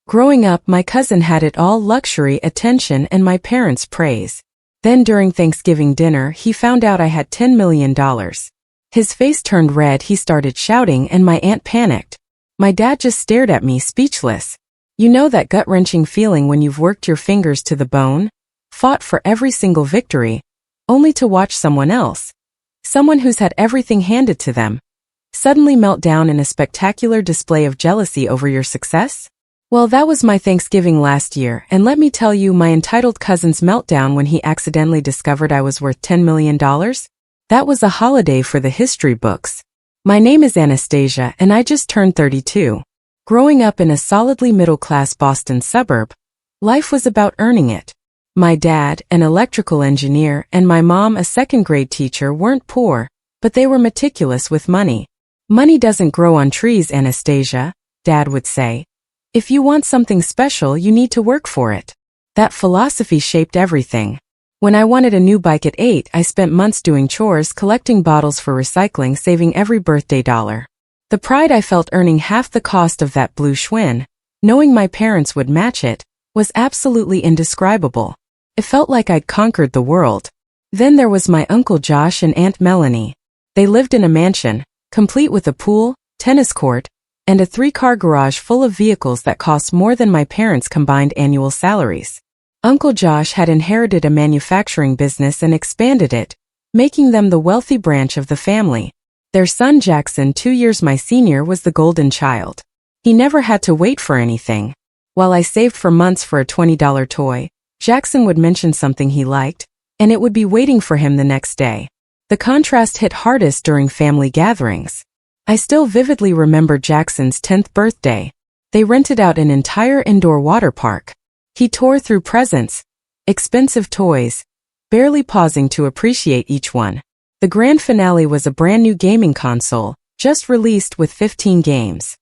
Growing up, my cousin had it all: luxury, attention, and my parents' praise. Then during Thanksgiving dinner, he found out I had $10 million. His face turned red, he started shouting, and my aunt panicked. My dad just stared at me, speechless. You know that gut-wrenching feeling when you've worked your fingers to the bone, fought for every single victory, only to watch someone else, someone who's had everything handed to them, suddenly melt down in a spectacular display of jealousy over your success? Well, that was my Thanksgiving last year, and let me tell you my entitled cousin's meltdown when he accidentally discovered I was worth $10 million? That was a holiday for the history books. My name is Anastasia, and I just turned 32. Growing up in a solidly middle-class Boston suburb, life was about earning it. My dad, an electrical engineer, and my mom, a second-grade teacher, weren't poor, but they were meticulous with money. Money doesn't grow on trees, Anastasia, Dad would say. If you want something special, you need to work for it. That philosophy shaped everything. When I wanted a new bike at 8, I spent months doing chores, collecting bottles for recycling, saving every birthday dollar. The pride I felt earning half the cost of that blue Schwinn, knowing my parents would match it, was absolutely indescribable. It felt like I'd conquered the world. Then there was my Uncle Josh and Aunt Melanie. They lived in a mansion, complete with a pool, tennis court, and a 3-car garage full of vehicles that cost more than my parents' combined annual salaries. Uncle Josh had inherited a manufacturing business and expanded it, making them the wealthy branch of the family. Their son Jackson, 2 years my senior, was the golden child. He never had to wait for anything. While I saved for months for a $20 toy, Jackson would mention something he liked, and it would be waiting for him the next day. The contrast hit hardest during family gatherings. I still vividly remember Jackson's 10th birthday. They rented out an entire indoor water park. He tore through presents, expensive toys, barely pausing to appreciate each one. The grand finale was a brand new gaming console, just released with 15 games.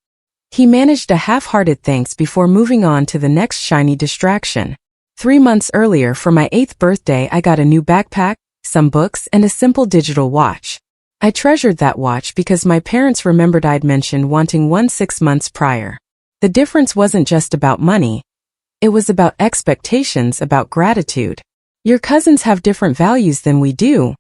He managed a half-hearted thanks before moving on to the next shiny distraction. 3 months earlier, for my 8th birthday, I got a new backpack, some books, and a simple digital watch. I treasured that watch because my parents remembered I'd mentioned wanting one 6 months prior. The difference wasn't just about money. It was about expectations, about gratitude. Your cousins have different values than we do,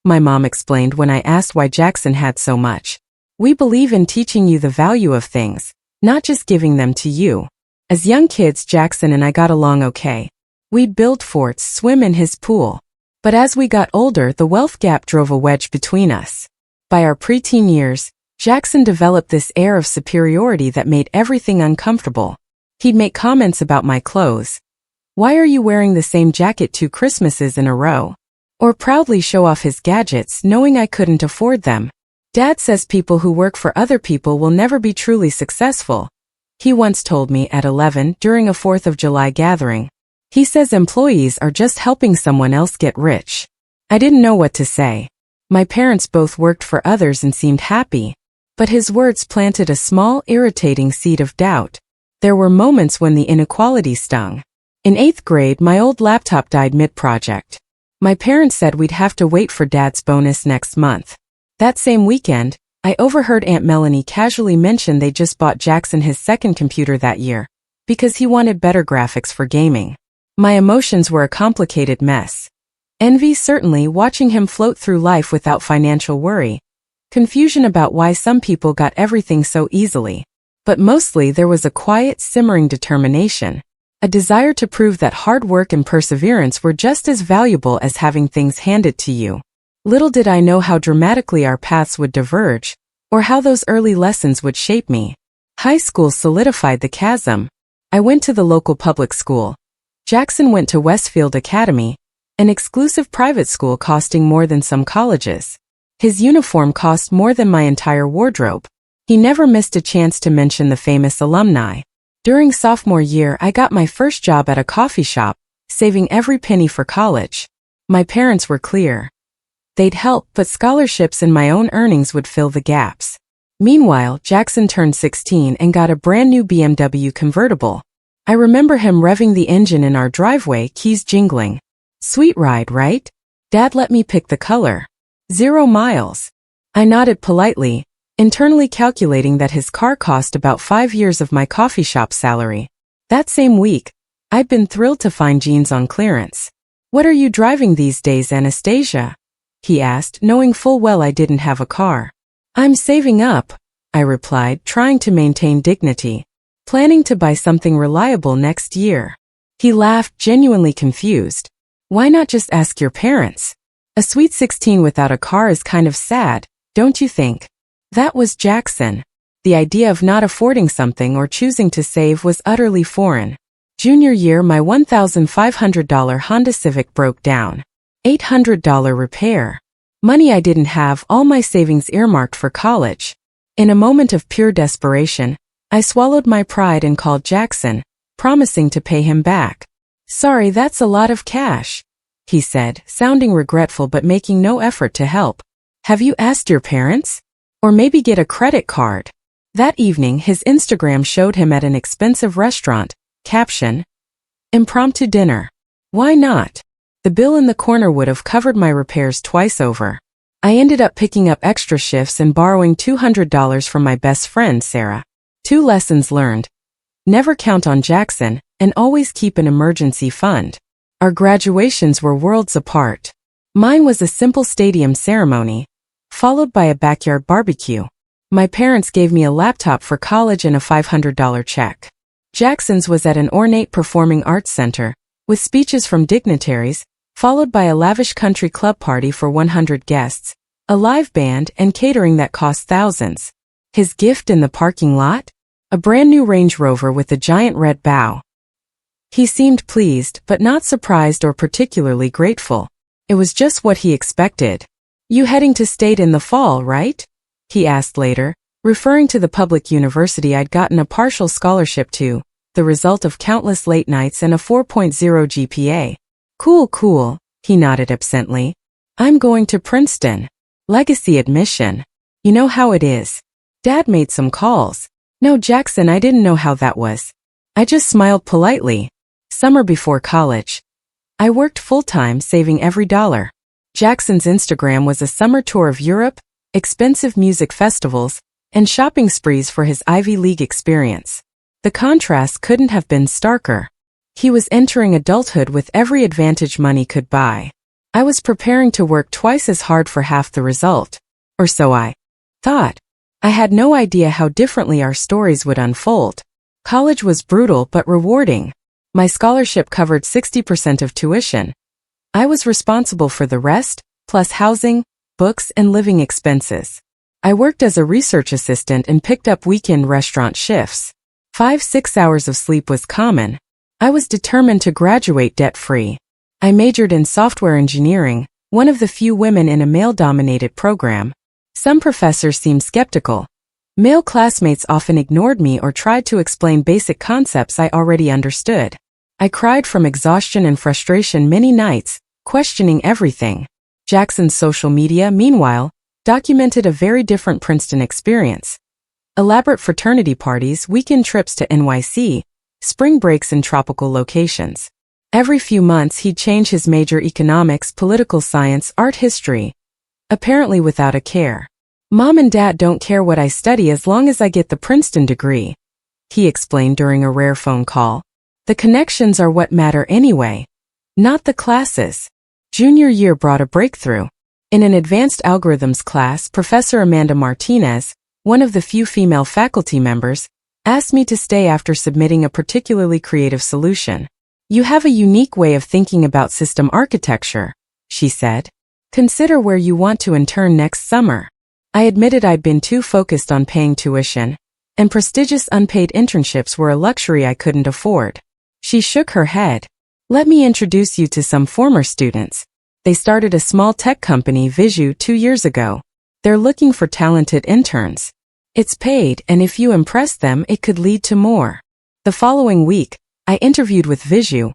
my mom explained when I asked why Jackson had so much. We believe in teaching you the value of things, not just giving them to you. As young kids, Jackson and I got along okay. We'd build forts, swim in his pool. But as we got older, the wealth gap drove a wedge between us. By our preteen years, Jackson developed this air of superiority that made everything uncomfortable. He'd make comments about my clothes. Why are you wearing the same jacket 2 Christmases in a row? Or proudly show off his gadgets, knowing I couldn't afford them. Dad says people who work for other people will never be truly successful. He once told me at 11 during a 4th of July gathering. He says employees are just helping someone else get rich. I didn't know what to say. My parents both worked for others and seemed happy. But his words planted a small, irritating seed of doubt. There were moments when the inequality stung. In 8th grade, my old laptop died mid-project. My parents said we'd have to wait for Dad's bonus next month. That same weekend, I overheard Aunt Melanie casually mention they just bought Jackson his second computer that year, because he wanted better graphics for gaming. My emotions were a complicated mess. Envy, certainly, watching him float through life without financial worry. Confusion about why some people got everything so easily. But mostly there was a quiet, simmering determination. A desire to prove that hard work and perseverance were just as valuable as having things handed to you. Little did I know how dramatically our paths would diverge, or how those early lessons would shape me. High school solidified the chasm. I went to the local public school. Jackson went to Westfield Academy, an exclusive private school costing more than some colleges. His uniform cost more than my entire wardrobe. He never missed a chance to mention the famous alumni. During sophomore year, I got my first job at a coffee shop, saving every penny for college. My parents were clear. They'd help, but scholarships and my own earnings would fill the gaps. Meanwhile, Jackson turned 16 and got a brand new BMW convertible. I remember him revving the engine in our driveway, keys jingling. Sweet ride, right? Dad let me pick the color. 0 miles. I nodded politely, internally calculating that his car cost about 5 years of my coffee shop salary. That same week, I'd been thrilled to find jeans on clearance. "What are you driving these days, Anastasia?" he asked, knowing full well I didn't have a car. "I'm saving up," I replied, trying to maintain dignity. "Planning to buy something reliable next year." He laughed, genuinely confused. "Why not just ask your parents? A sweet 16 without a car is kind of sad, don't you think?" That was Jackson. The idea of not affording something or choosing to save was utterly foreign. Junior year, my $1,500 Honda Civic broke down. $800 repair. Money I didn't have, all my savings earmarked for college. In a moment of pure desperation, I swallowed my pride and called Jackson, promising to pay him back. "Sorry, that's a lot of cash," he said, sounding regretful but making no effort to help. "Have you asked your parents? Or maybe get a credit card?" That evening, his Instagram showed him at an expensive restaurant. Caption: "Impromptu dinner. Why not?" The bill in the corner would have covered my repairs twice over. I ended up picking up extra shifts and borrowing $200 from my best friend, Sarah. 2 lessons learned. Never count on Jackson, and always keep an emergency fund. Our graduations were worlds apart. Mine was a simple stadium ceremony, followed by a backyard barbecue. My parents gave me a laptop for college and a $500 check. Jackson's was at an ornate performing arts center, with speeches from dignitaries, followed by a lavish country club party for 100 guests, a live band, and catering that cost thousands. His gift in the parking lot? A brand new Range Rover with a giant red bow. He seemed pleased, but not surprised or particularly grateful. It was just what he expected. "You heading to state in the fall, right?" he asked later, referring to the public university I'd gotten a partial scholarship to, the result of countless late nights and a 4.0 GPA. Cool, he nodded absently. "I'm going to Princeton. Legacy admission. You know how it is." Dad made some calls. "No, Jackson, I didn't know how that was." I just smiled politely. Summer before college. I worked full-time, saving every dollar. Jackson's Instagram was a summer tour of Europe, expensive music festivals, and shopping sprees for his Ivy League experience. The contrast couldn't have been starker. He was entering adulthood with every advantage money could buy. I was preparing to work twice as hard for half the result. Or so I thought. I had no idea how differently our stories would unfold. College was brutal but rewarding. My scholarship covered 60% of tuition. I was responsible for the rest, plus housing, books, and living expenses. I worked as a research assistant and picked up weekend restaurant shifts. 5-6 hours of sleep was common. I was determined to graduate debt-free. I majored in software engineering, one of the few women in a male-dominated program. Some professors seemed skeptical. Male classmates often ignored me or tried to explain basic concepts I already understood. I cried from exhaustion and frustration many nights, questioning everything. Jackson's social media, meanwhile, documented a very different Princeton experience. Elaborate fraternity parties, weekend trips to NYC, spring breaks in tropical locations. Every few months he'd change his major: economics, political science, art history. Apparently without a care. "Mom and Dad don't care what I study as long as I get the Princeton degree," he explained during a rare phone call. "The connections are what matter anyway, not the classes." Junior year brought a breakthrough. In an advanced algorithms class, Professor Amanda Martinez, one of the few female faculty members, asked me to stay after submitting a particularly creative solution. "You have a unique way of thinking about system architecture," she said. "Consider where you want to intern next summer." I admitted I'd been too focused on paying tuition, and prestigious unpaid internships were a luxury I couldn't afford. She shook her head. "Let me introduce you to some former students. They started a small tech company, Visu, 2 years ago. They're looking for talented interns. It's paid, and if you impress them, it could lead to more." The following week, I interviewed with Visu,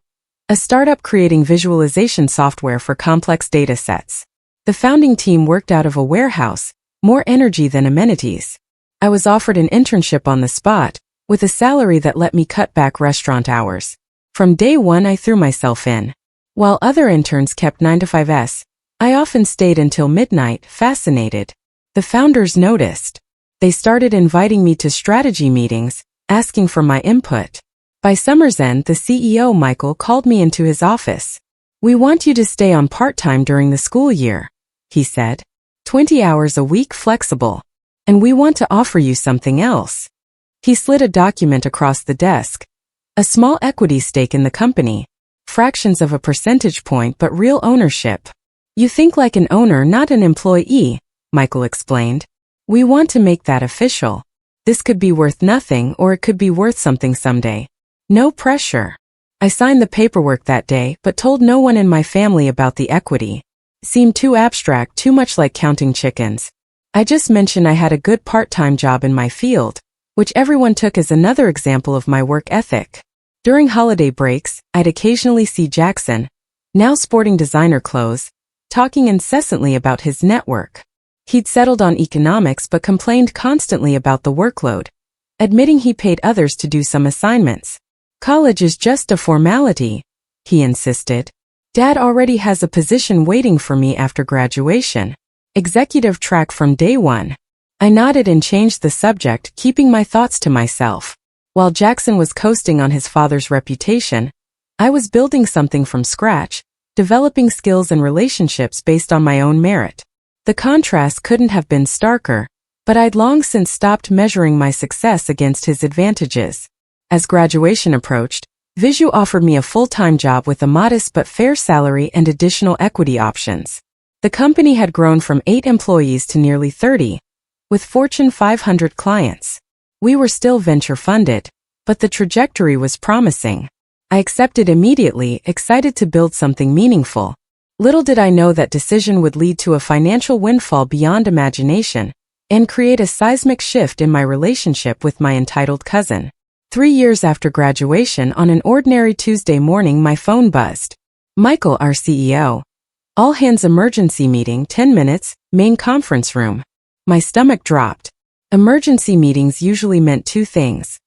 a startup creating visualization software for complex data sets. The founding team worked out of a warehouse, more energy than amenities. I was offered an internship on the spot, with a salary that let me cut back restaurant hours. From day one, I threw myself in. While other interns kept 9 to 5s, I often stayed until midnight, fascinated. The founders noticed. They started inviting me to strategy meetings, asking for my input. By summer's end, the CEO, Michael, called me into his office. "We want you to stay on part-time during the school year," he said. 20 hours a week flexible. "And we want to offer you something else." He slid a document across the desk. "A small equity stake in the company. Fractions of a percentage point but real ownership. You think like an owner, not an employee," Michael explained. "We want to make that official. This could be worth nothing or it could be worth something someday. No pressure." I signed the paperwork that day but told no one in my family about the equity. It seemed too abstract, too much like counting chickens. I just mentioned I had a good part-time job in my field, which everyone took as another example of my work ethic. During holiday breaks, I'd occasionally see Jackson, now sporting designer clothes, talking incessantly about his network. He'd settled on economics but complained constantly about the workload, admitting he paid others to do some assignments. "College is just a formality," he insisted. "Dad already has a position waiting for me after graduation. Executive track from day one." I nodded and changed the subject, keeping my thoughts to myself. While Jackson was coasting on his father's reputation, I was building something from scratch, developing skills and relationships based on my own merit. The contrast couldn't have been starker, but I'd long since stopped measuring my success against his advantages. As graduation approached, Visu offered me a full-time job with a modest but fair salary and additional equity options. The company had grown from 8 employees to nearly 30, with Fortune 500 clients. We were still venture-funded, but the trajectory was promising. I accepted immediately, excited to build something meaningful. Little did I know that decision would lead to a financial windfall beyond imagination, and create a seismic shift in my relationship with my entitled cousin. 3 years after graduation, on an ordinary Tuesday morning, my phone buzzed. "Michael, our CEO. All hands emergency meeting, 10 minutes, main conference room." My stomach dropped. Emergency meetings usually meant 2 things: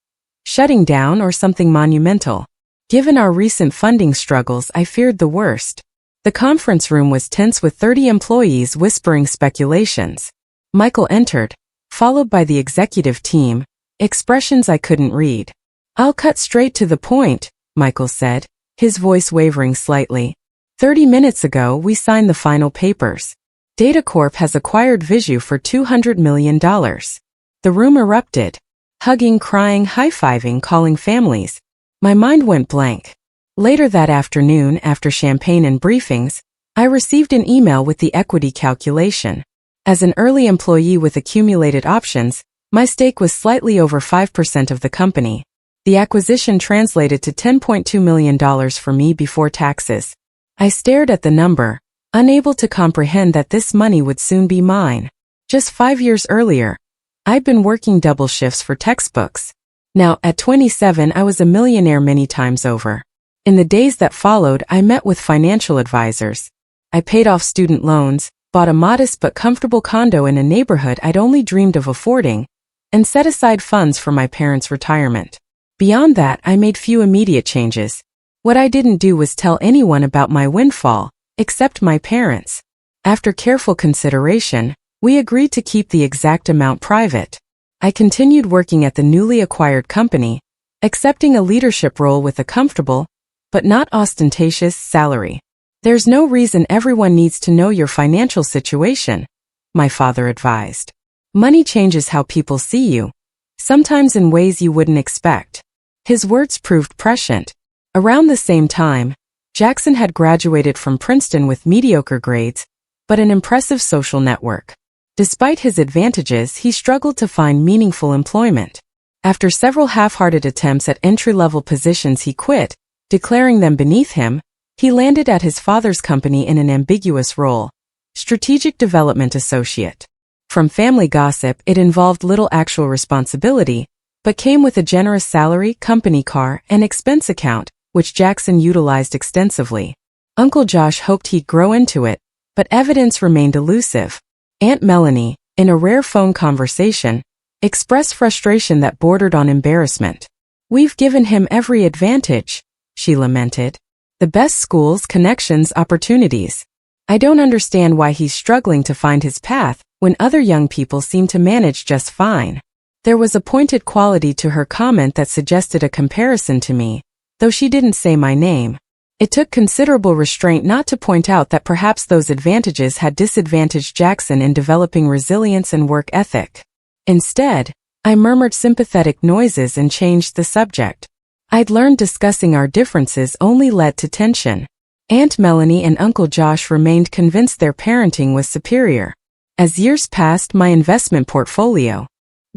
shutting down or something monumental. Given our recent funding struggles, I feared the worst. The conference room was tense with 30 employees whispering speculations. Michael entered, followed by the executive team, expressions I couldn't read. "I'll cut straight to the point," Michael said, his voice wavering slightly. 30 minutes ago, we signed the final papers. Datacorp has acquired Visu for $200 million. The room erupted. Hugging, crying, high-fiving, calling families. My mind went blank. Later that afternoon, after champagne and briefings, I received an email with the equity calculation. As an early employee with accumulated options, my stake was slightly over 5% of the company. The acquisition translated to $10.2 million for me before taxes. I stared at the number, unable to comprehend that this money would soon be mine. Just 5 years earlier, I'd been working double shifts for textbooks. Now, at 27, I was a millionaire many times over. In the days that followed, I met with financial advisors. I paid off student loans, bought a modest but comfortable condo in a neighborhood I'd only dreamed of affording, and set aside funds for my parents' retirement. Beyond that, I made few immediate changes. What I didn't do was tell anyone about my windfall, except my parents. After careful consideration, we agreed to keep the exact amount private. I continued working at the newly acquired company, accepting a leadership role with a comfortable, but not ostentatious, salary. "There's no reason everyone needs to know your financial situation," my father advised. "Money changes how people see you, sometimes in ways you wouldn't expect." His words proved prescient. Around the same time, Jackson had graduated from Princeton with mediocre grades, but an impressive social network. Despite his advantages, he struggled to find meaningful employment. After several half-hearted attempts at entry-level positions, he quit, declaring them beneath him. He landed at his father's company in an ambiguous role, strategic development associate. From family gossip, it involved little actual responsibility, but came with a generous salary, company car, and expense account, which Jackson utilized extensively. Uncle Josh hoped he'd grow into it, but evidence remained elusive. Aunt Melanie, in a rare phone conversation, expressed frustration that bordered on embarrassment. "We've given him every advantage," she lamented. "The best schools, connections, opportunities. I don't understand why he's struggling to find his path when other young people seem to manage just fine." There was a pointed quality to her comment that suggested a comparison to me, though she didn't say my name. It took considerable restraint not to point out that perhaps those advantages had disadvantaged Jackson in developing resilience and work ethic. Instead, I murmured sympathetic noises and changed the subject. I'd learned discussing our differences only led to tension. Aunt Melanie and Uncle Josh remained convinced their parenting was superior. As years passed, my investment portfolio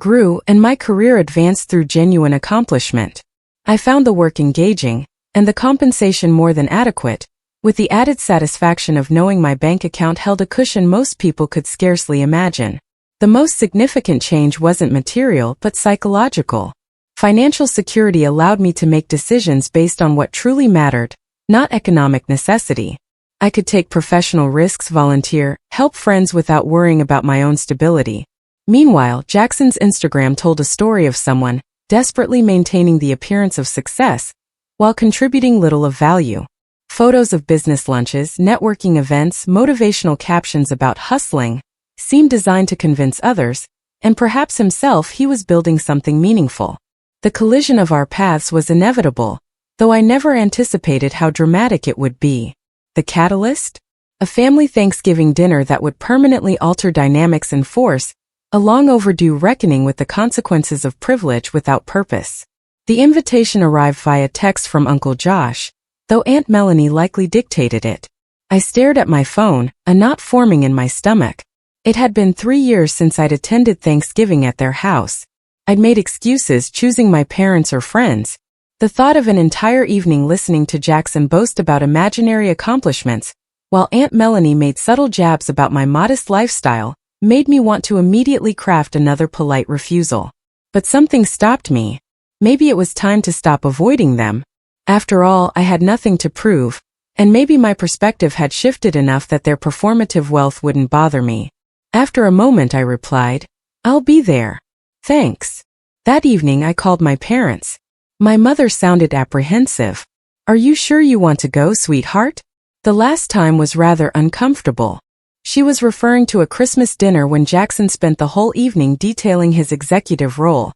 grew and my career advanced through genuine accomplishment. I found the work engaging, and the compensation more than adequate, with the added satisfaction of knowing my bank account held a cushion most people could scarcely imagine. The most significant change wasn't material but psychological. Financial security allowed me to make decisions based on what truly mattered, not economic necessity. I could take professional risks, volunteer, help friends without worrying about my own stability. Meanwhile, Jackson's Instagram told a story of someone desperately maintaining the appearance of success while contributing little of value. Photos of business lunches, networking events, motivational captions about hustling seemed designed to convince others, and perhaps himself, he was building something meaningful. The collision of our paths was inevitable, though I never anticipated how dramatic it would be. The catalyst? A family Thanksgiving dinner that would permanently alter dynamics and force a long overdue reckoning with the consequences of privilege without purpose. The invitation arrived via text from Uncle Josh, though Aunt Melanie likely dictated it. I stared at my phone, a knot forming in my stomach. It had been 3 years since I'd attended Thanksgiving at their house. I'd made excuses, choosing my parents or friends. The thought of an entire evening listening to Jackson boast about imaginary accomplishments, while Aunt Melanie made subtle jabs about my modest lifestyle, made me want to immediately craft another polite refusal. But something stopped me. Maybe it was time to stop avoiding them. After all, I had nothing to prove, and maybe my perspective had shifted enough that their performative wealth wouldn't bother me. After a moment I replied, "I'll be there. Thanks." That evening I called my parents. My mother sounded apprehensive. "Are you sure you want to go, sweetheart?" The last time was rather uncomfortable. She was referring to a Christmas dinner when Jackson spent the whole evening detailing his executive role,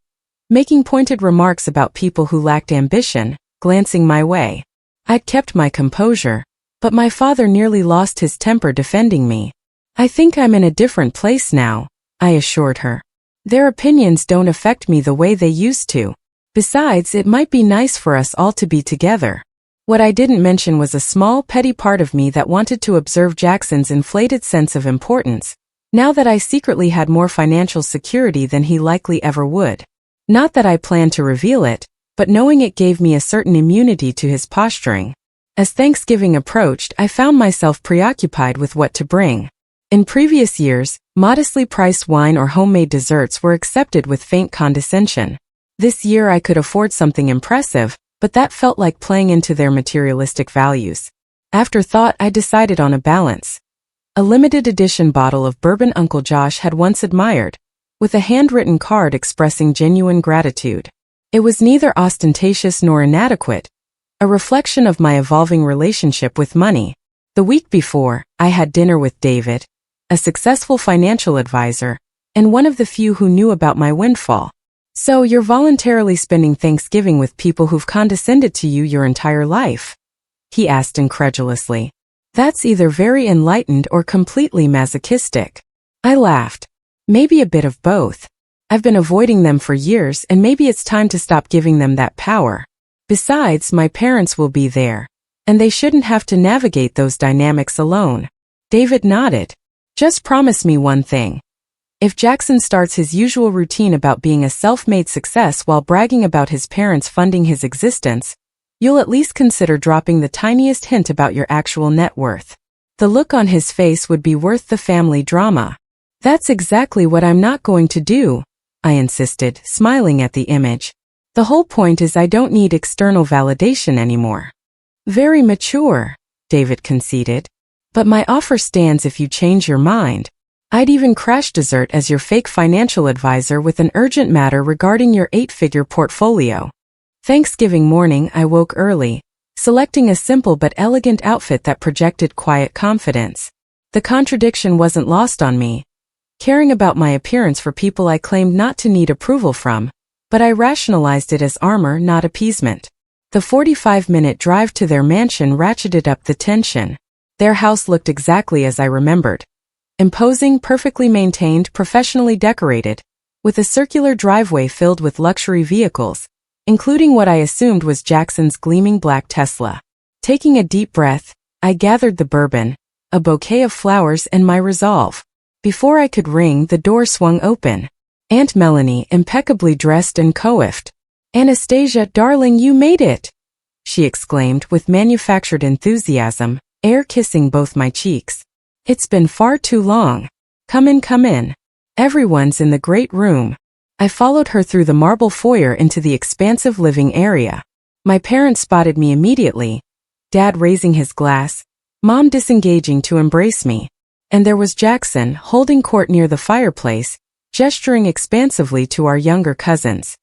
making pointed remarks about people who lacked ambition, glancing my way. I'd kept my composure, but my father nearly lost his temper defending me. "I think I'm in a different place now," I assured her. "Their opinions don't affect me the way they used to. Besides, it might be nice for us all to be together." What I didn't mention was a small, petty part of me that wanted to observe Jackson's inflated sense of importance, now that I secretly had more financial security than he likely ever would. Not that I planned to reveal it, but knowing it gave me a certain immunity to his posturing. As Thanksgiving approached, I found myself preoccupied with what to bring. In previous years, modestly priced wine or homemade desserts were accepted with faint condescension. This year I could afford something impressive, but that felt like playing into their materialistic values. After thought, I decided on a balance. A limited edition bottle of bourbon Uncle Josh had once admired, with a handwritten card expressing genuine gratitude. It was neither ostentatious nor inadequate, a reflection of my evolving relationship with money. The week before, I had dinner with David, a successful financial advisor, and one of the few who knew about my windfall. "So you're voluntarily spending Thanksgiving with people who've condescended to you your entire life?" he asked incredulously. "That's either very enlightened or completely masochistic." I laughed. "Maybe a bit of both. I've been avoiding them for years, and maybe it's time to stop giving them that power. Besides, my parents will be there, and they shouldn't have to navigate those dynamics alone." David nodded. "Just promise me one thing. If Jackson starts his usual routine about being a self-made success while bragging about his parents funding his existence, you'll at least consider dropping the tiniest hint about your actual net worth. The look on his face would be worth the family drama." "That's exactly what I'm not going to do," I insisted, smiling at the image. "The whole point is I don't need external validation anymore." "Very mature," David conceded. "But my offer stands if you change your mind. I'd even crash dessert as your fake financial advisor with an urgent matter regarding your 8-figure portfolio." Thanksgiving morning, I woke early, selecting a simple but elegant outfit that projected quiet confidence. The contradiction wasn't lost on me. caring about my appearance for people I claimed not to need approval from, but I rationalized it as armor, not appeasement. The 45-minute drive to their mansion ratcheted up the tension. Their house looked exactly as I remembered. Imposing, perfectly maintained, professionally decorated, with a circular driveway filled with luxury vehicles, including what I assumed was Jackson's gleaming black Tesla. Taking a deep breath, I gathered the bourbon, a bouquet of flowers, and my resolve. Before I could ring, the door swung open. Aunt Melanie, impeccably dressed and coiffed. "Anastasia, darling, you made it!" she exclaimed with manufactured enthusiasm, air kissing both my cheeks. "It's been far too long. Come in, come in. Everyone's in the great room." I followed her through the marble foyer into the expansive living area. My parents spotted me immediately, Dad raising his glass, Mom disengaging to embrace me. And there was Jackson, holding court near the fireplace, gesturing expansively to our younger cousins.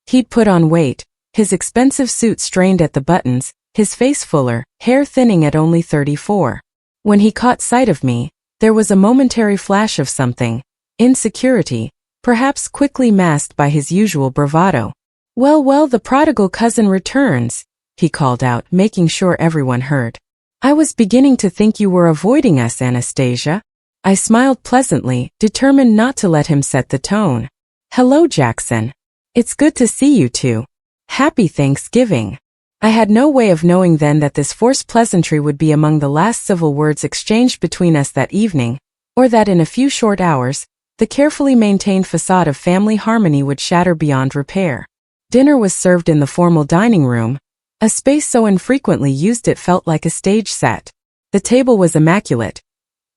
He'd put on weight, his expensive suit strained at the buttons, his face fuller, hair thinning at only 34. When he caught sight of me, there was a momentary flash of something, insecurity, perhaps quickly masked by his usual bravado. "Well, well, the prodigal cousin returns," he called out, making sure everyone heard. "I was beginning to think you were avoiding us, Anastasia." I smiled pleasantly, determined not to let him set the tone. "Hello, Jackson. It's good to see you too. Happy Thanksgiving." I had no way of knowing then that this forced pleasantry would be among the last civil words exchanged between us that evening, or that in a few short hours, the carefully maintained facade of family harmony would shatter beyond repair. Dinner was served in the formal dining room, a space so infrequently used it felt like a stage set. The table was immaculate.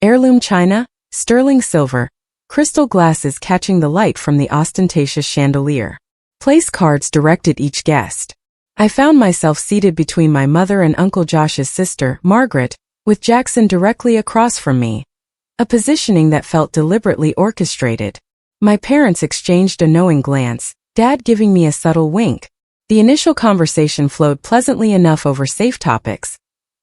Heirloom china, sterling silver, crystal glasses catching the light from the ostentatious chandelier. Place cards directed each guest. I found myself seated between my mother and Uncle Josh's sister, Margaret, with Jackson directly across from me, a positioning that felt deliberately orchestrated. My parents exchanged a knowing glance, Dad giving me a subtle wink. The initial conversation flowed pleasantly enough over safe topics.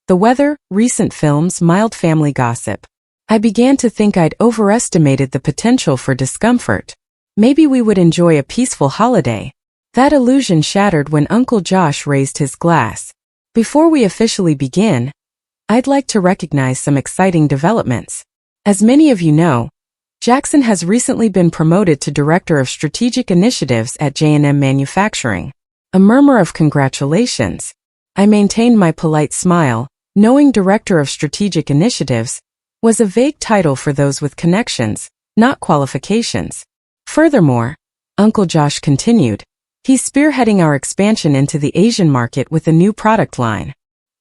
The weather, recent films, mild family gossip. I began to think I'd overestimated the potential for discomfort. Maybe we would enjoy a peaceful holiday. That illusion shattered when Uncle Josh raised his glass. "Before we officially begin, I'd like to recognize some exciting developments. As many of you know, Jackson has recently been promoted to Director of Strategic Initiatives at J&M Manufacturing." A murmur of congratulations. I maintained my polite smile, knowing Director of Strategic Initiatives was a vague title for those with connections, not qualifications. Furthermore, Uncle Josh continued, he's spearheading our expansion into the Asian market with a new product line.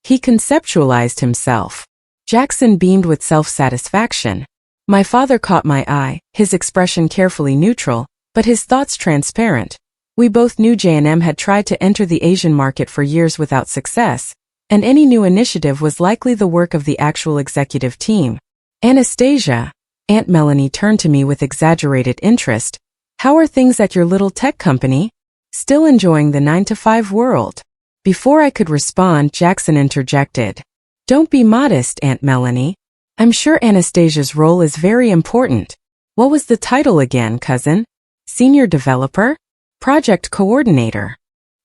He conceptualized himself. Jackson beamed with self-satisfaction. My father caught my eye, his expression carefully neutral, but his thoughts transparent. We both knew J&M had tried to enter the Asian market for years without success, and any new initiative was likely the work of the actual executive team. "Anastasia," Aunt Melanie turned to me with exaggerated interest, "how are things at your little tech company? Still enjoying the 9-to-5 world?" Before I could respond, Jackson interjected. "Don't be modest, Aunt Melanie. I'm sure Anastasia's role is very important. What was the title again, cousin? Senior developer? Project coordinator?"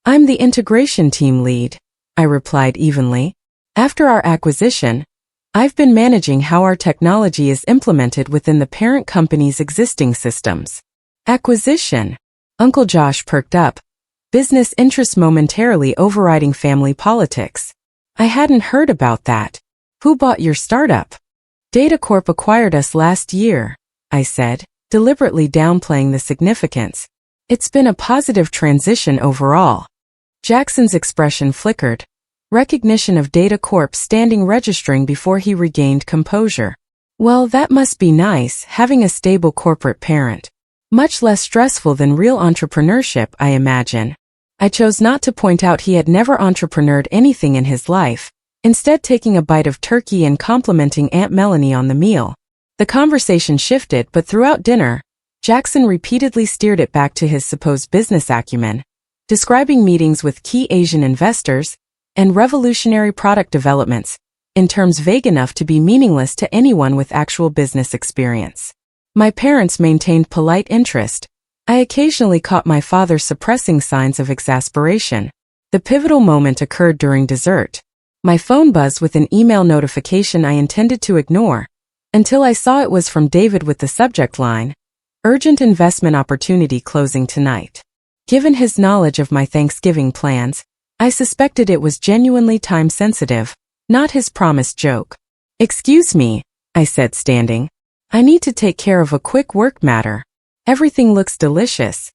"I'm the integration team lead," I replied evenly. "After our acquisition, I've been managing how our technology is implemented within the parent company's existing systems." "Acquisition?" Uncle Josh perked up, business interests momentarily overriding family politics. "I hadn't heard about that. Who bought your startup?" "Datacorp acquired us last year," I said, deliberately downplaying the significance. "It's been a positive transition overall." Jackson's expression flickered, recognition of Datacorp standing registering before he regained composure. "Well, that must be nice, having a stable corporate parent. Much less stressful than real entrepreneurship, I imagine." I chose not to point out he had never entrepreneured anything in his life, instead taking a bite of turkey and complimenting Aunt Melanie on the meal. The conversation shifted, but throughout dinner, Jackson repeatedly steered it back to his supposed business acumen, describing meetings with key Asian investors and revolutionary product developments, in terms vague enough to be meaningless to anyone with actual business experience. My parents maintained polite interest. I occasionally caught my father suppressing signs of exasperation. The pivotal moment occurred during dessert. My phone buzzed with an email notification I intended to ignore, until I saw it was from David with the subject line, "Urgent investment opportunity closing tonight." Given his knowledge of my Thanksgiving plans, I suspected it was genuinely time-sensitive, not his promised joke. "Excuse me," I said, standing. "I need to take care of a quick work matter. Everything looks delicious.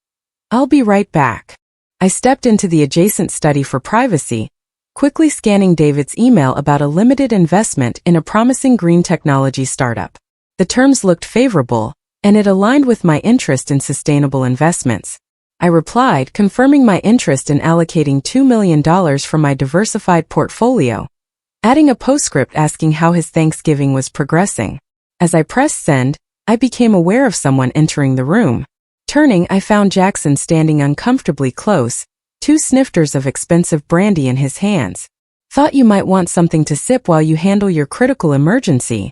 I'll be right back." I stepped into the adjacent study for privacy, quickly scanning David's email about a limited investment in a promising green technology startup. The terms looked favorable, and it aligned with my interest in sustainable investments. I replied, confirming my interest in allocating $2 million from my diversified portfolio, adding a postscript asking how his Thanksgiving was progressing. As I pressed send, I became aware of someone entering the room. Turning, I found Jackson standing uncomfortably close, 2 snifters of expensive brandy in his hands. "Thought you might want something to sip while you handle your critical emergency,"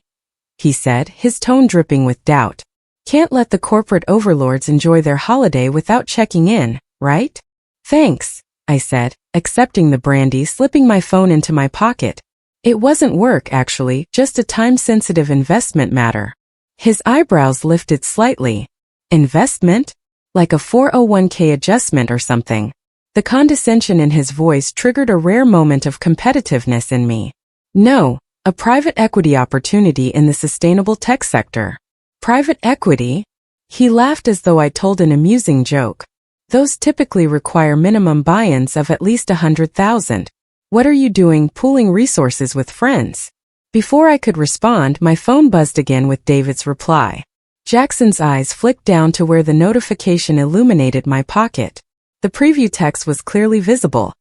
he said, his tone dripping with doubt. "Can't let the corporate overlords enjoy their holiday without checking in, right?" "Thanks," I said, accepting the brandy, slipping my phone into my pocket. "It wasn't work, actually, just a time-sensitive investment matter." His eyebrows lifted slightly. "Investment? Like a 401k adjustment or something?" The condescension in his voice triggered a rare moment of competitiveness in me. "No, a private equity opportunity in the sustainable tech sector." "Private equity?" He laughed as though I told an amusing joke. "Those typically require minimum buy-ins of at least $100,000. What are you doing, pooling resources with friends?" Before I could respond, my phone buzzed again with David's reply. Jackson's eyes flicked down to where the notification illuminated my pocket. The preview text was clearly visible.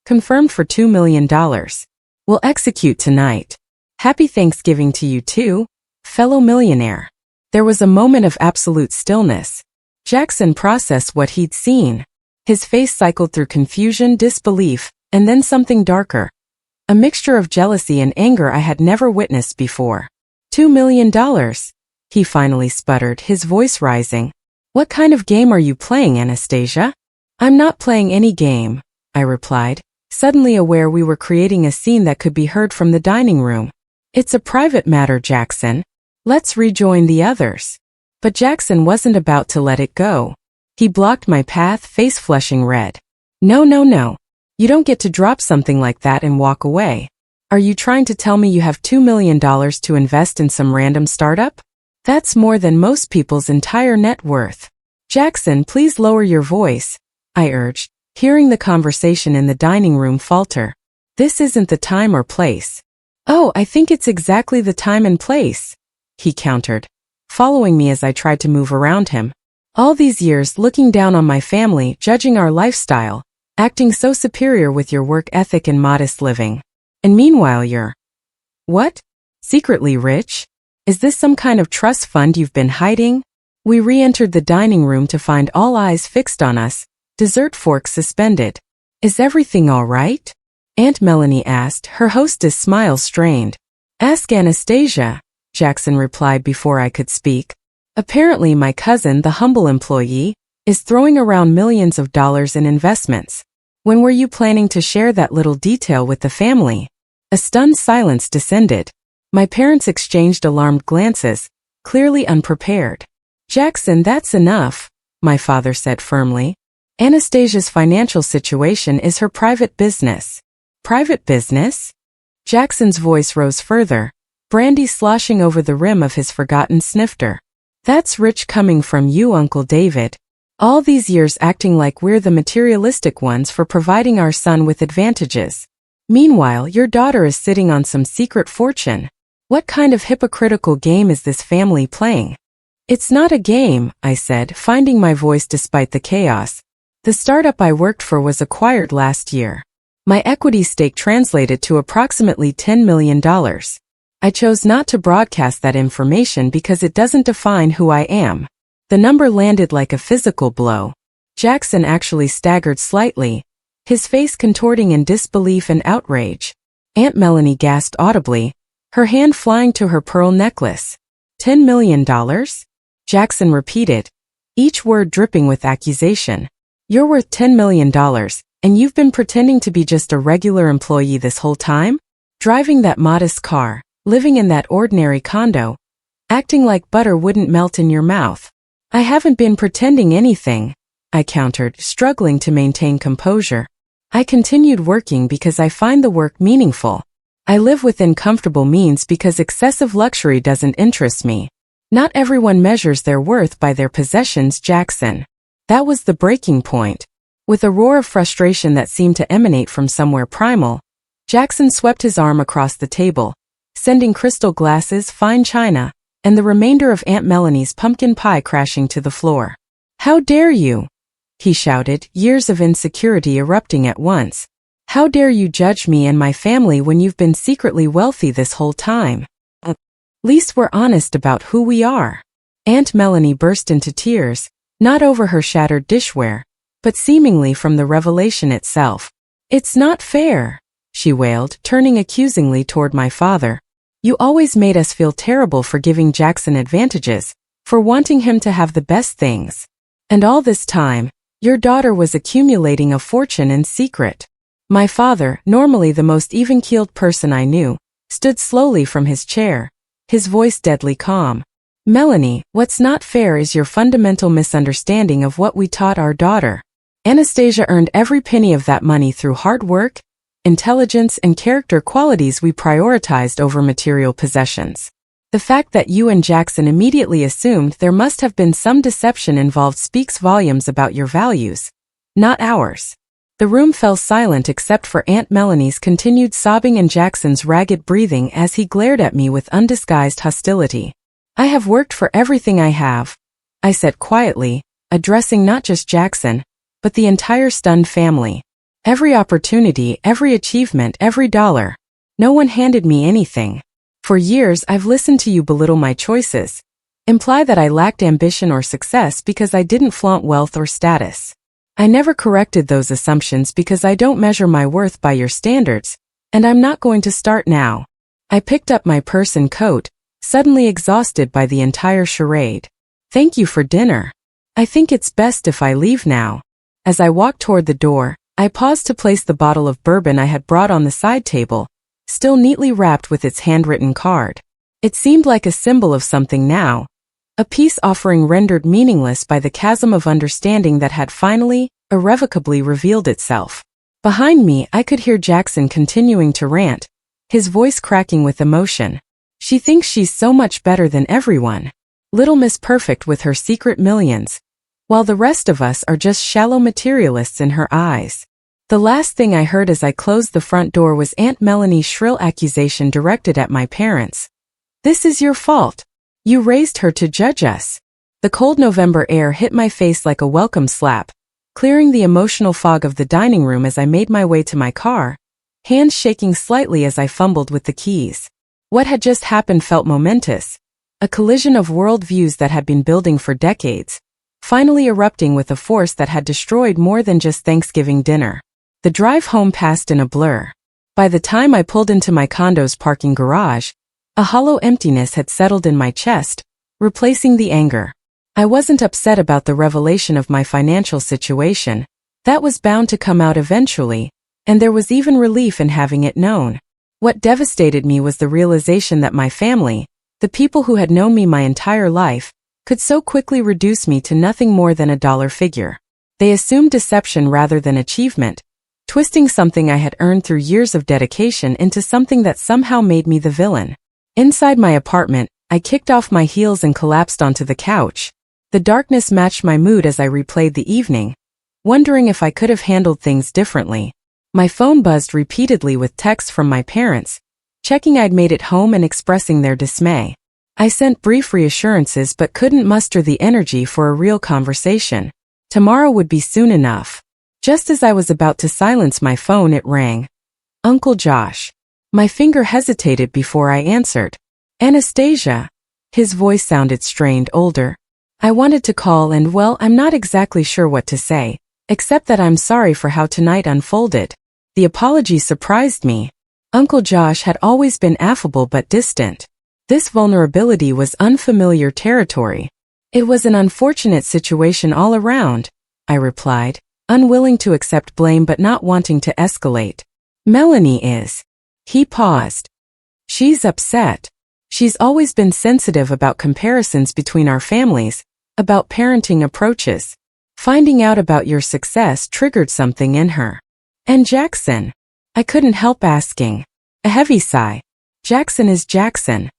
"Confirmed for $2 million. We'll execute tonight. Happy Thanksgiving to you too, fellow millionaire." There was a moment of absolute stillness. Jackson processed what he'd seen. His face cycled through confusion, disbelief, and then something darker. A mixture of jealousy and anger I had never witnessed before. $2 million, he finally sputtered, his voice rising. "What kind of game are you playing, Anastasia?" "I'm not playing any game," I replied, suddenly aware we were creating a scene that could be heard from the dining room. "It's a private matter, Jackson. Let's rejoin the others." But Jackson wasn't about to let it go. He blocked my path, face flushing red. No. You don't get to drop something like that and walk away. Are you trying to tell me you have $2 million to invest in some random startup? That's more than most people's entire net worth. "Jackson, please lower your voice," I urged, hearing the conversation in the dining room falter. "This isn't the time or place." "Oh, I think it's exactly the time and place," he countered, following me as I tried to move around him. "All these years looking down on my family, judging our lifestyle, acting so superior with your work ethic and modest living. And meanwhile you're... What? Secretly rich? Is this some kind of trust fund you've been hiding?" We re-entered the dining room to find all eyes fixed on us, dessert forks suspended. "Is everything all right?" Aunt Melanie asked, her hostess' smile strained. "Ask Anastasia," Jackson replied before I could speak. "Apparently my cousin, the humble employee, is throwing around millions of dollars in investments. When were you planning to share that little detail with the family?" A stunned silence descended. My parents exchanged alarmed glances, clearly unprepared. "Jackson, that's enough," my father said firmly. "Anastasia's financial situation is her private business." "Private business?" Jackson's voice rose further, brandy sloshing over the rim of his forgotten snifter. "That's rich coming from you, Uncle David. All these years acting like we're the materialistic ones for providing our son with advantages. Meanwhile, your daughter is sitting on some secret fortune. What kind of hypocritical game is this family playing?" "It's not a game," I said, finding my voice despite the chaos. "The startup I worked for was acquired last year. My equity stake translated to approximately $10 million. I chose not to broadcast that information because it doesn't define who I am." The number landed like a physical blow. Jackson actually staggered slightly, his face contorting in disbelief and outrage. Aunt Melanie gasped audibly, her hand flying to her pearl necklace. $10 million? Jackson repeated, each word dripping with accusation. You're worth $10 million, and you've been pretending to be just a regular employee this whole time? Driving that modest car, living in that ordinary condo, acting like butter wouldn't melt in your mouth. I haven't been pretending anything, I countered, struggling to maintain composure. I continued working because I find the work meaningful. I live within comfortable means because excessive luxury doesn't interest me. Not everyone measures their worth by their possessions, Jackson. That was the breaking point. With a roar of frustration that seemed to emanate from somewhere primal, Jackson swept his arm across the table, sending crystal glasses, fine china, and the remainder of Aunt Melanie's pumpkin pie crashing to the floor. How dare you? He shouted, years of insecurity erupting at once. How dare you judge me and my family when you've been secretly wealthy this whole time? At least we're honest about who we are. Aunt Melanie burst into tears, not over her shattered dishware, but seemingly from the revelation itself. It's not fair, she wailed, turning accusingly toward my father. You always made us feel terrible for giving Jackson advantages, for wanting him to have the best things. And all this time, your daughter was accumulating a fortune in secret. My father, normally the most even-keeled person I knew, stood slowly from his chair, his voice deadly calm. Melanie, what's not fair is your fundamental misunderstanding of what we taught our daughter. Anastasia earned every penny of that money through hard work, intelligence, and character qualities we prioritized over material possessions. The fact that you and Jackson immediately assumed there must have been some deception involved speaks volumes about your values, not ours. The room fell silent except for Aunt Melanie's continued sobbing and Jackson's ragged breathing as he glared at me with undisguised hostility. I have worked for everything I have, I said quietly, addressing not just Jackson, but the entire stunned family. Every opportunity, every achievement, every dollar. No one handed me anything. For years I've listened to you belittle my choices, imply that I lacked ambition or success because I didn't flaunt wealth or status. I never corrected those assumptions because I don't measure my worth by your standards, and I'm not going to start now. I picked up my purse and coat, suddenly exhausted by the entire charade. Thank you for dinner. I think it's best if I leave now. As I walked toward the door, I paused to place the bottle of bourbon I had brought on the side table, still neatly wrapped with its handwritten card. It seemed like a symbol of something now, a peace offering rendered meaningless by the chasm of understanding that had finally, irrevocably revealed itself. Behind me, I could hear Jackson continuing to rant, his voice cracking with emotion. She thinks she's so much better than everyone. Little Miss Perfect with her secret millions, while the rest of us are just shallow materialists in her eyes. The last thing I heard as I closed the front door was Aunt Melanie's shrill accusation directed at my parents. This is your fault. You raised her to judge us. The cold November air hit my face like a welcome slap, clearing the emotional fog of the dining room as I made my way to my car, hands shaking slightly as I fumbled with the keys. What had just happened felt momentous, a collision of worldviews that had been building for decades, finally erupting with a force that had destroyed more than just Thanksgiving dinner. The drive home passed in a blur. By the time I pulled into my condo's parking garage, a hollow emptiness had settled in my chest, replacing the anger. I wasn't upset about the revelation of my financial situation. That was bound to come out eventually, and there was even relief in having it known. What devastated me was the realization that my family, the people who had known me my entire life, could so quickly reduce me to nothing more than a dollar figure. They assumed deception rather than achievement, twisting something I had earned through years of dedication into something that somehow made me the villain. Inside my apartment, I kicked off my heels and collapsed onto the couch. The darkness matched my mood as I replayed the evening, wondering if I could have handled things differently. My phone buzzed repeatedly with texts from my parents, checking I'd made it home and expressing their dismay. I sent brief reassurances but couldn't muster the energy for a real conversation. Tomorrow would be soon enough. Just as I was about to silence my phone, it rang. Uncle Josh. My finger hesitated before I answered. Anastasia. His voice sounded strained, older. I wanted to call and, well, I'm not exactly sure what to say, except that I'm sorry for how tonight unfolded. The apology surprised me. Uncle Josh had always been affable but distant. This vulnerability was unfamiliar territory. It was an unfortunate situation all around, I replied, unwilling to accept blame but not wanting to escalate. Melanie is. He paused. She's upset. She's always been sensitive about comparisons between our families, about parenting approaches. Finding out about your success triggered something in her. And Jackson? I couldn't help asking. A heavy sigh. Jackson is Jackson.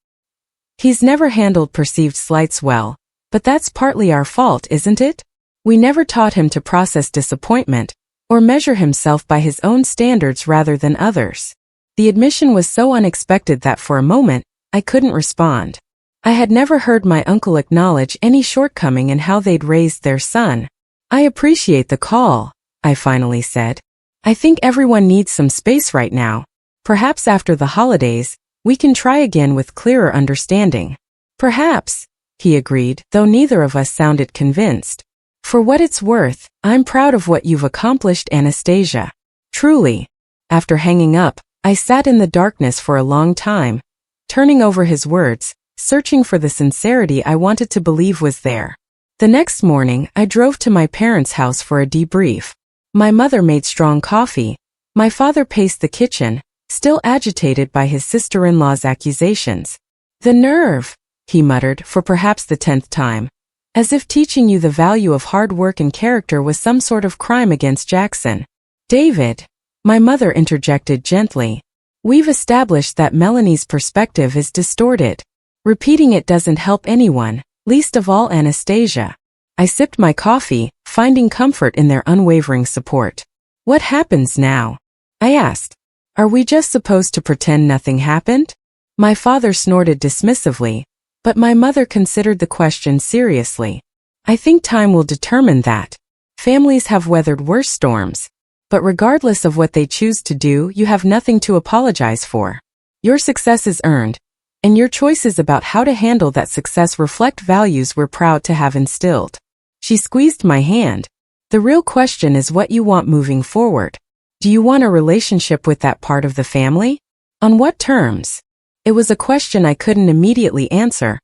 He's never handled perceived slights well, but that's partly our fault, isn't it? We never taught him to process disappointment, or measure himself by his own standards rather than others. The admission was so unexpected that for a moment, I couldn't respond. I had never heard my uncle acknowledge any shortcoming in how they'd raised their son. I appreciate the call, I finally said. I think everyone needs some space right now. Perhaps after the holidays, we can try again with clearer understanding. Perhaps, he agreed, though neither of us sounded convinced. For what it's worth, I'm proud of what you've accomplished, Anastasia. Truly. After hanging up, I sat in the darkness for a long time, turning over his words, searching for the sincerity I wanted to believe was there. The next morning, I drove to my parents' house for a debrief. My mother made strong coffee. My father paced the kitchen, still agitated by his sister-in-law's accusations. The nerve, he muttered for perhaps the 10th time. As if teaching you the value of hard work and character was some sort of crime against Jackson. David, my mother interjected gently. We've established that Melanie's perspective is distorted. Repeating it doesn't help anyone, least of all Anastasia. I sipped my coffee, finding comfort in their unwavering support. What happens now? I asked. Are we just supposed to pretend nothing happened? My father snorted dismissively, but my mother considered the question seriously. I think time will determine that. Families have weathered worse storms. But regardless of what they choose to do, you have nothing to apologize for. Your success is earned, and your choices about how to handle that success reflect values we're proud to have instilled. She squeezed my hand. The real question is what you want moving forward. Do you want a relationship with that part of the family? On what terms? It was a question I couldn't immediately answer,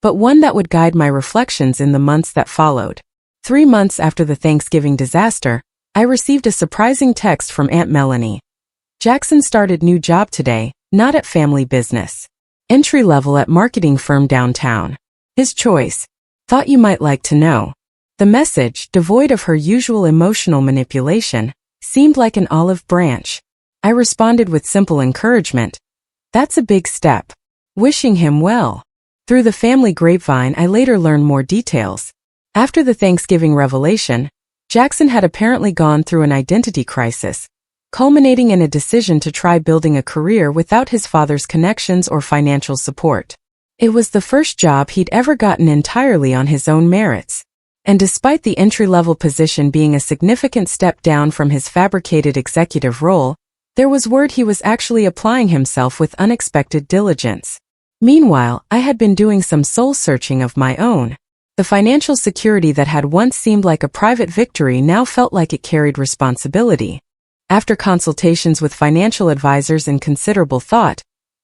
but one that would guide my reflections in the months that followed. 3 months after the Thanksgiving disaster, I received a surprising text from Aunt Melanie. Jackson started new job today, not at family business. Entry level at marketing firm downtown. His choice. Thought you might like to know. The message, devoid of her usual emotional manipulation, seemed like an olive branch. I responded with simple encouragement. That's a big step. Wishing him well. Through the family grapevine, I later learned more details. After the Thanksgiving revelation, Jackson had apparently gone through an identity crisis, culminating in a decision to try building a career without his father's connections or financial support. It was the first job he'd ever gotten entirely on his own merits. And despite the entry-level position being a significant step down from his fabricated executive role, there was word he was actually applying himself with unexpected diligence. Meanwhile, I had been doing some soul-searching of my own. The financial security that had once seemed like a private victory now felt like it carried responsibility. After consultations with financial advisors and considerable thought,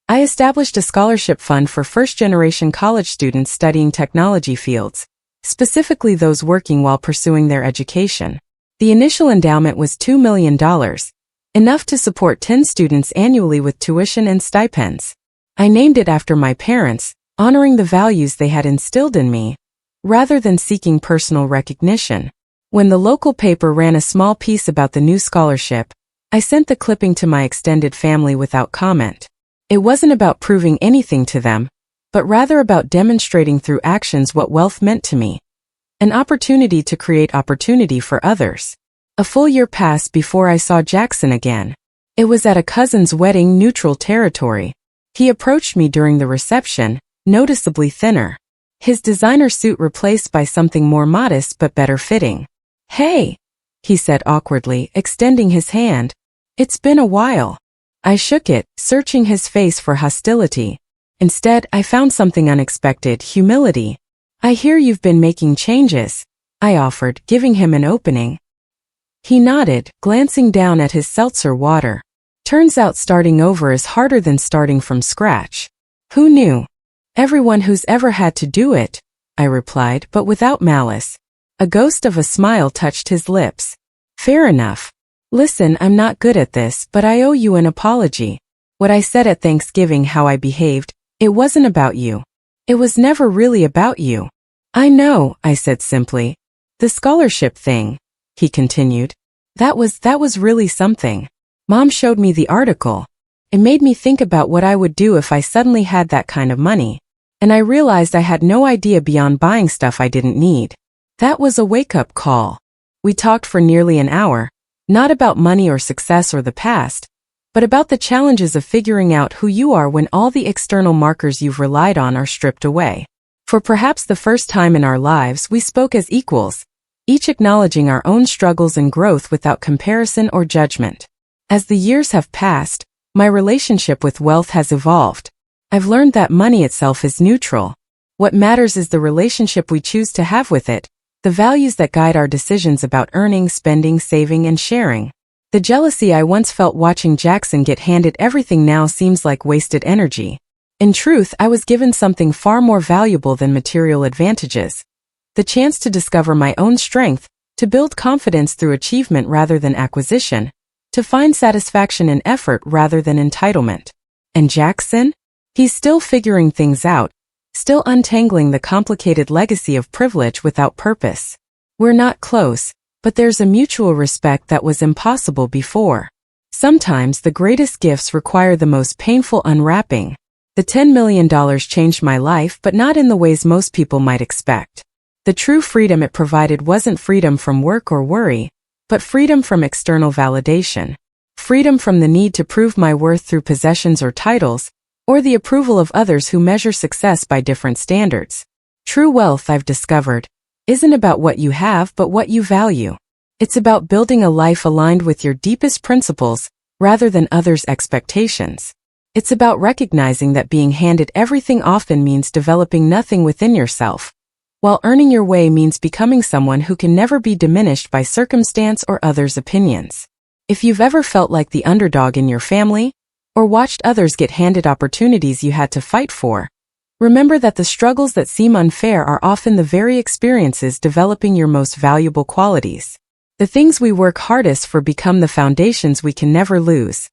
I established a scholarship fund for first-generation college students studying technology fields, specifically those working while pursuing their education. The initial endowment was $2 million, enough to support 10 students annually with tuition and stipends. I named it after my parents, honoring the values they had instilled in me, rather than seeking personal recognition. When the local paper ran a small piece about the new scholarship, I sent the clipping to my extended family without comment. It wasn't about proving anything to them, but rather about demonstrating through actions what wealth meant to me. An opportunity to create opportunity for others. A full year passed before I saw Jackson again. It was at a cousin's wedding, neutral territory. He approached me during the reception, noticeably thinner. His designer suit replaced by something more modest but better fitting. "Hey," he said awkwardly, extending his hand. "It's been a while." I shook it, searching his face for hostility. Instead, I found something unexpected, humility. "I hear you've been making changes," I offered, giving him an opening. He nodded, glancing down at his seltzer water. Turns out starting over is harder than starting from scratch. Who knew? Everyone who's ever had to do it, I replied, but without malice. A ghost of a smile touched his lips. Fair enough. Listen, I'm not good at this, but I owe you an apology. What I said at Thanksgiving, how I behaved, it wasn't about you. It was never really about you. I know, I said simply. The scholarship thing, he continued. That was really something. Mom showed me the article. It made me think about what I would do if I suddenly had that kind of money. And I realized I had no idea beyond buying stuff I didn't need. That was a wake-up call. We talked for nearly an hour, not about money or success or the past, but about the challenges of figuring out who you are when all the external markers you've relied on are stripped away. For perhaps the first time in our lives, we spoke as equals, each acknowledging our own struggles and growth without comparison or judgment. As the years have passed, my relationship with wealth has evolved. I've learned that money itself is neutral. What matters is the relationship we choose to have with it, the values that guide our decisions about earning, spending, saving, and sharing. The jealousy I once felt watching Jackson get handed everything now seems like wasted energy. In truth, I was given something far more valuable than material advantages. The chance to discover my own strength, to build confidence through achievement rather than acquisition, to find satisfaction in effort rather than entitlement. And Jackson? He's still figuring things out, still untangling the complicated legacy of privilege without purpose. We're not close, but there's a mutual respect that was impossible before. Sometimes the greatest gifts require the most painful unwrapping. The $10 million changed my life, but not in the ways most people might expect. The true freedom it provided wasn't freedom from work or worry, but freedom from external validation. Freedom from the need to prove my worth through possessions or titles, or the approval of others who measure success by different standards. True wealth, I've discovered, isn't about what you have but what you value. It's about building a life aligned with your deepest principles, rather than others' expectations. It's about recognizing that being handed everything often means developing nothing within yourself, while earning your way means becoming someone who can never be diminished by circumstance or others' opinions. If you've ever felt like the underdog in your family, or watched others get handed opportunities you had to fight for, remember that the struggles that seem unfair are often the very experiences developing your most valuable qualities. The things we work hardest for become the foundations we can never lose.